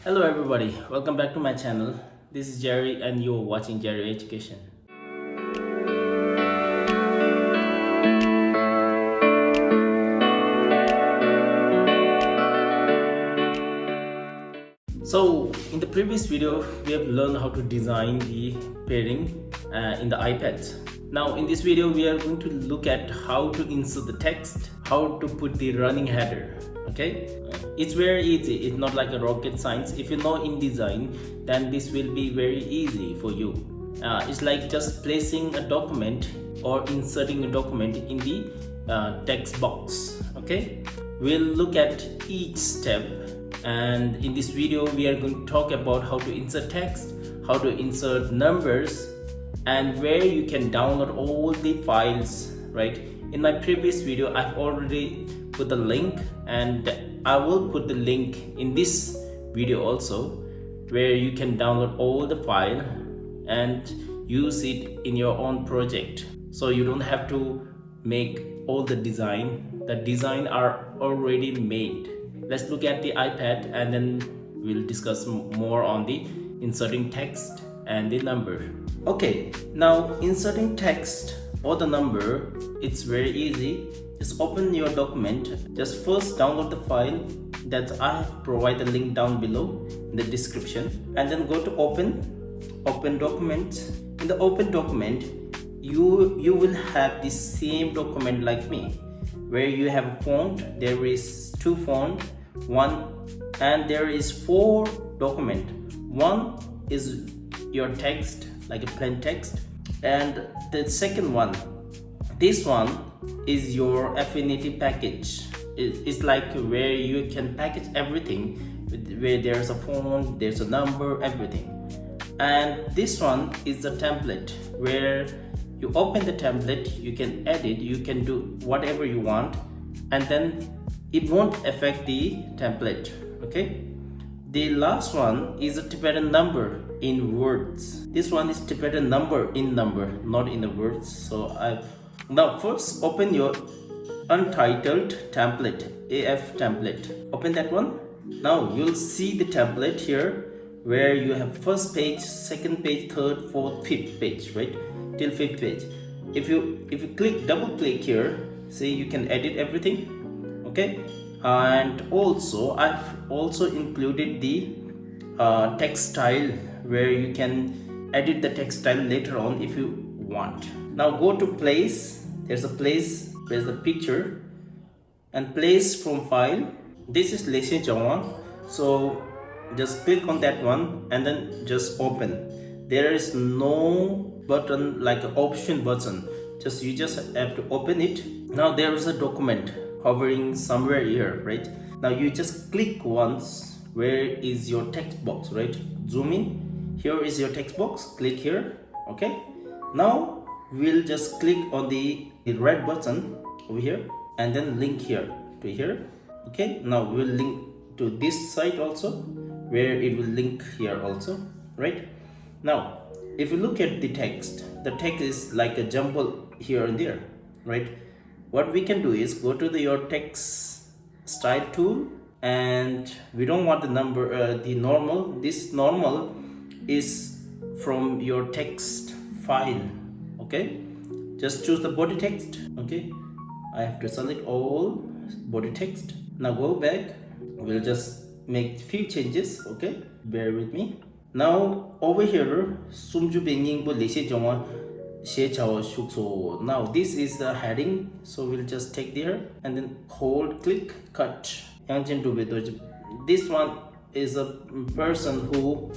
Hello everybody, welcome back to my channel. This is Jerry and you're watching Jerry Education. So in the previous video, we have learned how to design the pairing in the iPad. Now in this video, we are going to look at how to insert the text, how to put the running header. Okay, it's very easy. It's not like a rocket science. If you know InDesign, then this will be very easy for you. It's like just placing a document or inserting a document in the text box. Okay, we'll look at each step, and in this video we are going to talk about how to insert text, how to insert numbers, and where you can download all the files. Right, in my previous video I've already put the link, and I will put the link in this video also, where you can download all the file and use it in your own project, so you don't have to make all the design are already made. Let's look at the iPad and then we'll discuss more on the inserting text and the number. Okay, now inserting text or the number, it's very easy. Just open your document. Just first download the file that I have provided a link down below in the description, and then go to open document. In the open document, you will have the same document like me, where you have a font. There is two font, one, and there is four document. One is your text, like a plain text, and the second one, this one is your Affinity package. It's like where you can package everything, where there's a font, there's a number, everything. And this one is the template, where you open the template, you can edit, you can do whatever you want, and then it won't affect the template. Okay, the last one is a Tibetan number in words. This one is Tibetan number in number, not in the words. So now first open your untitled template, AF template. Open that one. Now you'll see the template here, where you have first page, second page, third, fourth, fifth page, right, till fifth page. If you double click here, see, you can edit everything. Okay, and also I've also included the text style, where you can edit the text style later on if you want. Now go to place. There's a place, there's a picture, and place from file. This is Leshe Jawa, so just click on that one and then just open. There is no button like an option button, you just have to open it. Now there is a document hovering somewhere here, right? Now you just click once. Where is your text box, right? Zoom in. Here is your text box. Click here. Okay, now we'll just click on the red button over here and then link here to here. Okay, now we'll link to this site also, where it will link here also, right? Now if you look at the text is like a jumble here and there, right? What we can do is go to your text style tool, and we don't want the number, the normal. This normal is from your text file. Okay, just choose the body text. Okay, I have to select all body text. Now go back. We'll just make few changes. Okay, bear with me. Now over here, sumju benging bo leshe jama she chao shukso. Now this is the heading, so we'll just take there and then hold, click, cut. This one is a person who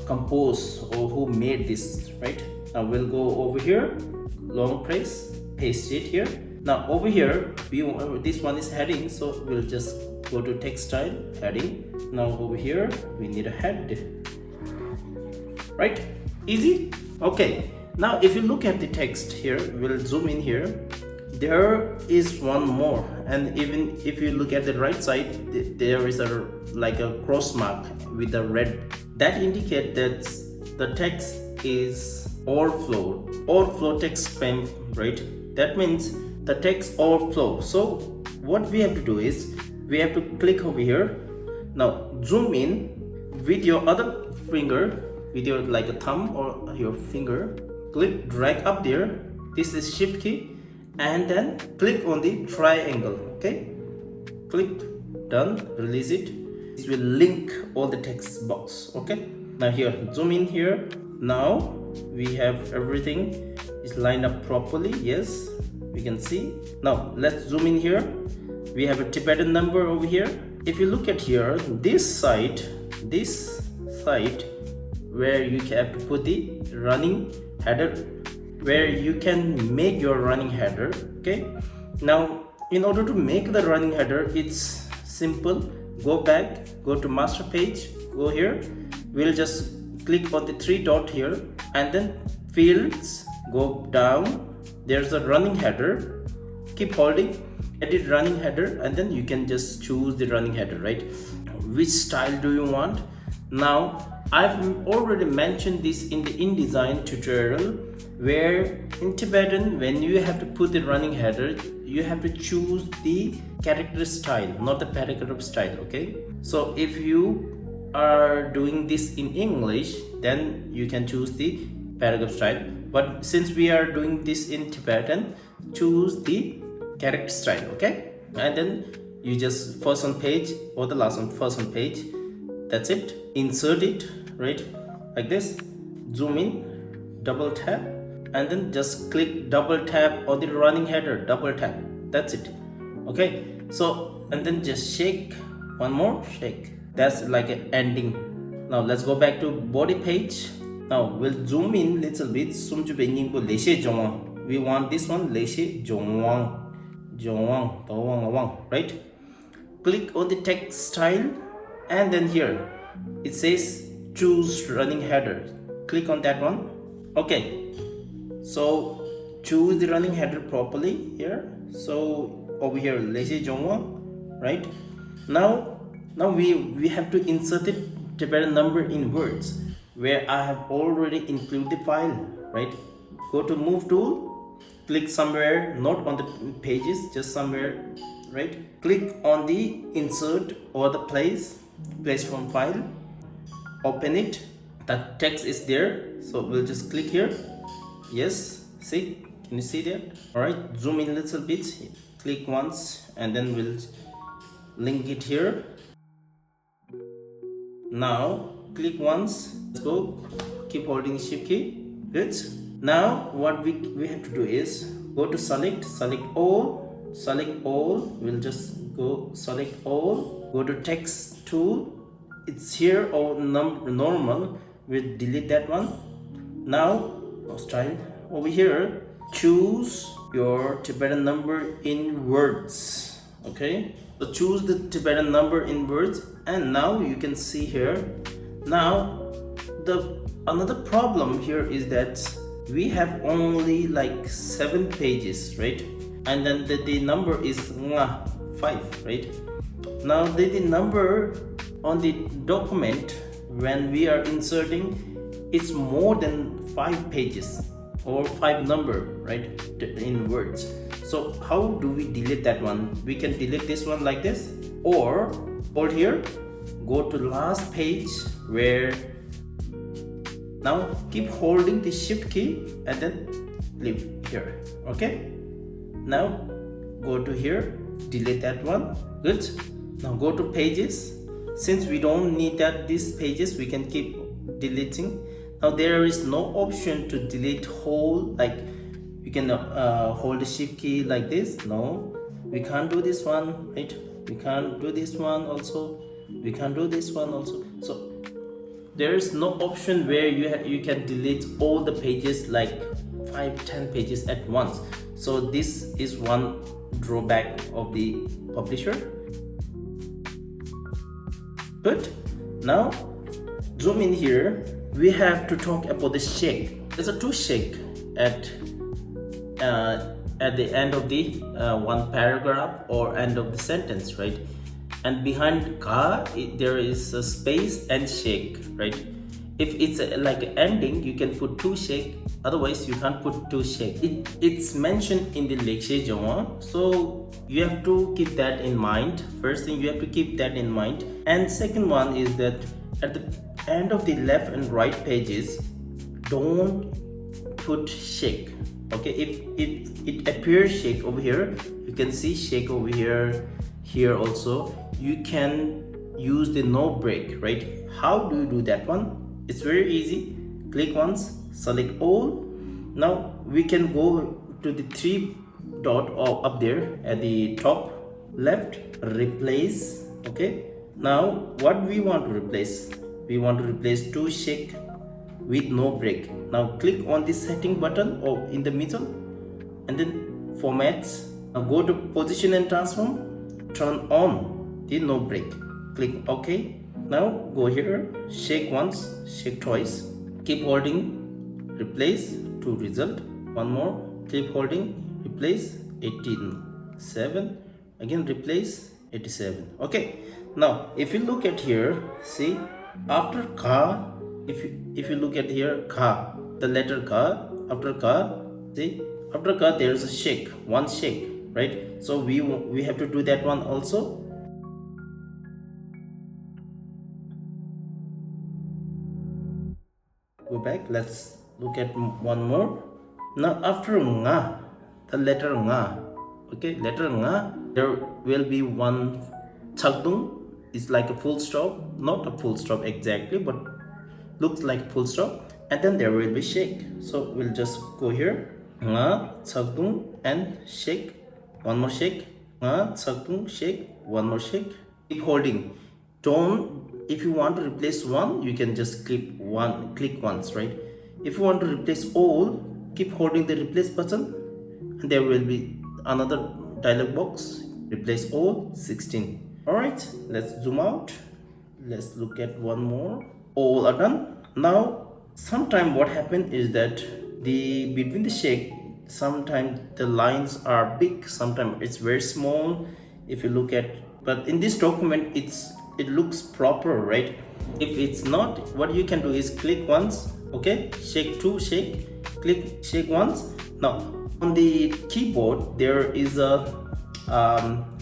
composed or who made this, right? Now we'll go over here, long press, paste it here. Now over here, this one is heading, so we'll just go to text style, heading. Now over here, we need a head, right? Easy. Okay, now if you look at the text here, we'll zoom in here. There is one more, and even if you look at the right side, there is like a cross mark with a red. That indicates that the text is overflow text frame, right? That means the text overflow. So what we have to do is we have to click over here Now zoom in with your other finger, with your like a thumb or your finger, click drag up there, this is shift key, and then click on the triangle. Okay, click, done, release it. This will link all the text box. Okay, now here zoom in here. Now we have everything is lined up properly. Yes, we can see. Now let's zoom in here. We have a Tibetan number over here. If you look at here, this side where you have to put the running header, where you can make your running header. Okay, now in order to make the running header, it's simple. Go back, go to master page, go here. We'll just click on the three dot here, and then fields, go down, there's a running header, keep holding, edit running header, and then you can just choose the running header, right? Which style do you want? Now I've already mentioned this in the InDesign tutorial, where in Tibetan, when you have to put the running header, you have to choose the character style, not the paragraph style. Okay, so if you are doing this in English, then you can choose the paragraph style, but since we are doing this in Tibetan, choose the character style. Okay, and then you just first on page or the last one, first on page, that's it. Insert it right like this, zoom in, double tap, and then just click double tap on the running header, double tap, that's it. Okay, so and then just shake, one more shake, that's like an ending. Now let's go back to body page. Now we'll zoom in little bit. We want this one, right? Click on the text style, and then here it says choose running header. Click on that one. Okay, so choose the running header properly here. So over here, right? Now we have to insert the Tibetan number in words, where I have already included the file, right? Go to move tool, click somewhere, not on the pages, just somewhere, right? Click on the insert or the place from file, open it. That text is there, so we'll just click here. Yes, see, can you see that? All right, zoom in a little bit, click once, and then we'll link it here. Now click once, let's go, keep holding shift key. Good. Now what we have to do is go to select all, we'll just go select all, go to text tool, it's here, or normal, we'll delete that one. Now style over here, choose your Tibetan number in words. Okay, so choose the Tibetan number in words, and now you can see here. Now another problem here is that we have only like 7 pages, right? And then the number is 5, right? Now the number on the document when we are inserting, it's more than 5 pages or 5 number, right, in words. So how do we delete that one? We can delete this one like this, or hold here, go to last page, where now keep holding the shift key and then leave here. Okay, now go to here, delete that one. Good. Now go to pages. Since we don't need these pages, we can keep deleting. Now there is no option to delete whole, like you can hold the shift key like this. No, we can't do this one, right? We can't do this one also, we can't do this one also. So there is no option where you can delete all the pages, like 5-10 pages at once. So this is one drawback of the publisher. Good. Now zoom in here, we have to talk about the shake. There's a 2 shake at the end of the one paragraph or end of the sentence, right? And behind ka there is a space and shake, right? If it's like an ending, you can put 2 shake. otherwise you can't put two shake. It's mentioned in the lecture Java, so you have to keep that in mind. First thing, you have to keep that in mind. And second one is that at the end of the left and right pages, don't put shake. Okay, if it appears shake over here, you can see shake over here also. You can use the no break, right? How do you do that one? It's very easy. Click once, select all. Now we can go to the three dot up there at the top left, replace. Okay, now what we want to replace? We want to replace two shake with no break. Now click on the setting button or in the middle, and then formats. Now go to position and transform, turn on the no break, click OK. Now go here, shake once, shake twice, keep holding, replace to result. One more, keep holding, replace 87, again replace 87. Okay, now if you look at here, see after ka, if you look at here, ka, the letter ka, after ka, see after ka there is a shake, one shake, right? So we have to do that one also. Go back, let's look at one more. Now after nga, the letter nga, okay, letter nga, there will be one chagdung. It's like a full stop, not a full stop exactly, but looks like a full stop, and then there will be shake. So we'll just go here, nga chagdung and shake, one more shake, nga chagdung, shake, one more shake, keep holding. Don't, if you want to replace one, you can just click once, right? If you want to replace all, keep holding the replace button, and there will be another dialog box, replace all 16. All right, let's zoom out, let's look at one more. All are done. Now sometime what happened is that the between the shake, sometimes the lines are big, sometimes it's very small. If you look at, but in this document it looks proper, right? If it's not, what you can do is click once, okay, shake two, shake, click, shake once. Now on the keyboard there is a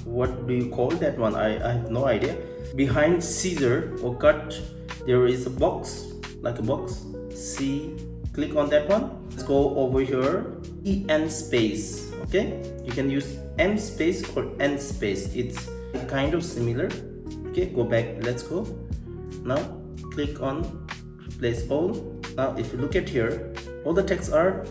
what do you call that one? I have no idea. Behind scissor or cut, there is a box, like a box. See, click on that one. Let's go over here, en space. Okay, you can use m space or n space. It's kind of similar. Okay, go back, let's go. Now click on replace all. Now if you look at here, all the texts are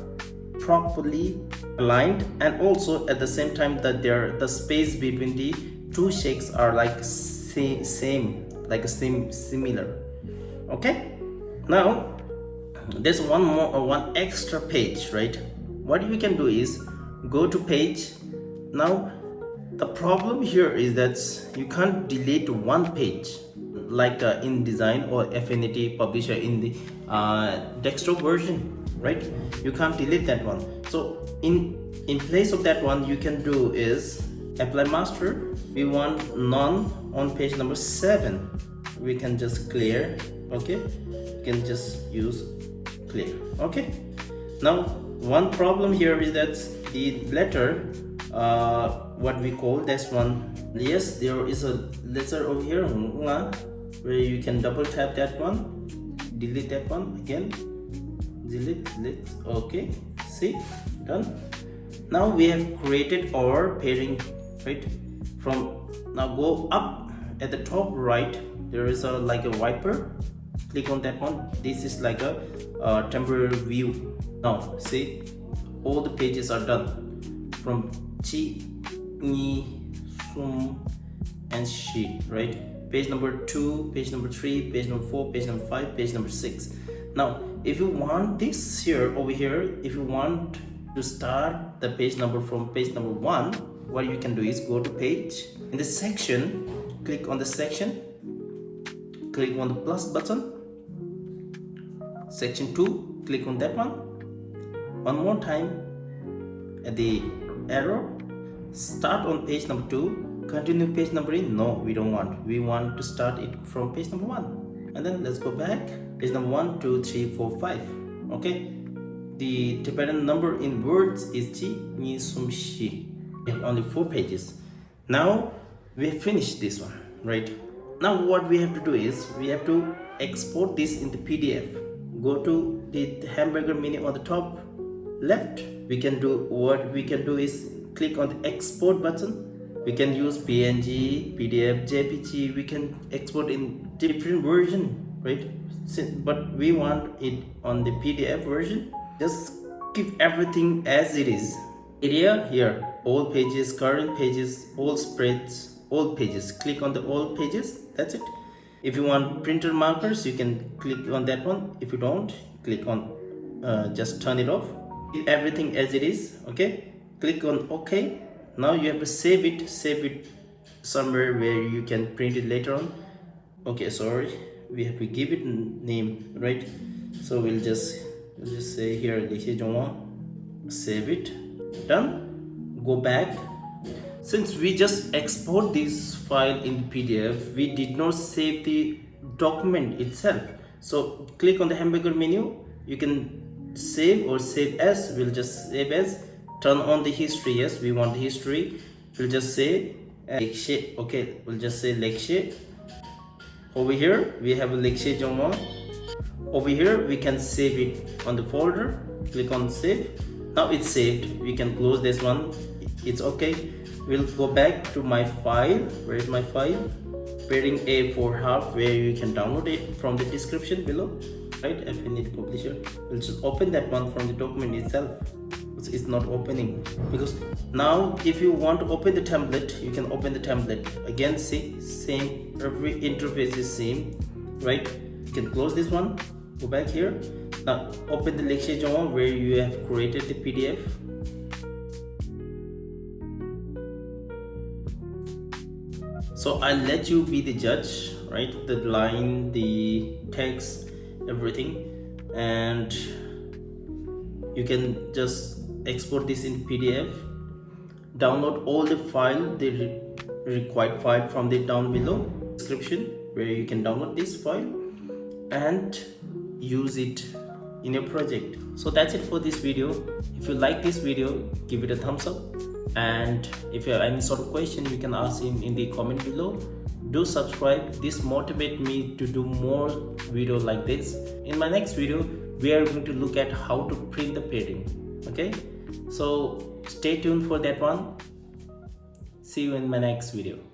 properly aligned, and also at the same time that the space between the two shakes are like same, like similar. Okay, now there's one extra page, right? What you can do is go to page. Now the problem here is that you can't delete one page like InDesign or Affinity Publisher in the desktop version, right? You can't delete that one. So in place of that one, you can do is apply master. We want none on page number 7. We can just clear. Okay, you can just use clear. Okay, now one problem here is that the letter what we call this one, yes, there is a letter over here where you can double tap that one, delete that one, again delete. Okay, see, done. Now we have created our pairing, right? From now go up at the top right, there is a like a wiper, click on that one. This is like a temporary view. Now see, all the pages are done from chi, ni, sum and shi, right? Page number 2, page number 3, page number 4, page number 5, page number 6. Now if you want this here over here, if you want to start the page number from page number 1, what you can do is go to page, in the section, click on the section, click on the plus button, section 2, click on that one. One more time at the arrow, start on page number 2, continue page number in. No, we don't want. We want to start it from page number 1. And then let's go back. Page number 1, 2, 3, 4, 5. Okay. the Tibetan number in words is Chi Ni Sum Shi. We have only 4 pages. Now we have finished this one, right? Now what we have to do is we have to export this in the PDF. Go to the hamburger menu on the top left. What we can do is click on the export button. We can use PNG, PDF, JPG. We can export in different version, right? But we want it on the PDF version. Just keep everything as it is. Area here, all pages, current pages, all spreads, all pages. Click on the all pages. That's it. If you want printer markers, you can click on that one. If you don't, click on just turn it off. Keep everything as it is. Okay, click on OK. Now you have to save it somewhere where you can print it later on. Okay, sorry, we have to give it a name, right? So we'll just say here save it. Done. Go back. Since we just export this file in PDF, we did not save the document itself. So click on the hamburger menu. You can save or save as. We'll just save as. Turn on the history. Yes, we want the history. We'll just say lekshe. Okay, we'll just say lekshe. Over here we have a lekshe jongma. Over here we can save it on the folder. Click on save. Now it's saved. We can close this one. It's okay. We'll go back to my file. Where is my file? Pairing A4 where you can download it from the description below. Right, Affinity Publisher. We'll just open that one from the document itself. It's not opening because now if you want to open the template, you can open the template again. See, same, every interface is same, right? You can close this one, go back here. Now open the lecture where you have created the PDF. So I'll let you be the judge, right? The line, the text, everything, and you can just export this in PDF. Download all the file, the required file from the down below description where you can download this file and use it in your project. So that's it for this video. If you like this video, give it a thumbs up, and if you have any sort of question, you can ask him in the comment below. Do subscribe. This motivates me to do more videos like this. In my next video, we are going to look at how to print the pairing. Okay, so stay tuned for that one. See you in my next video.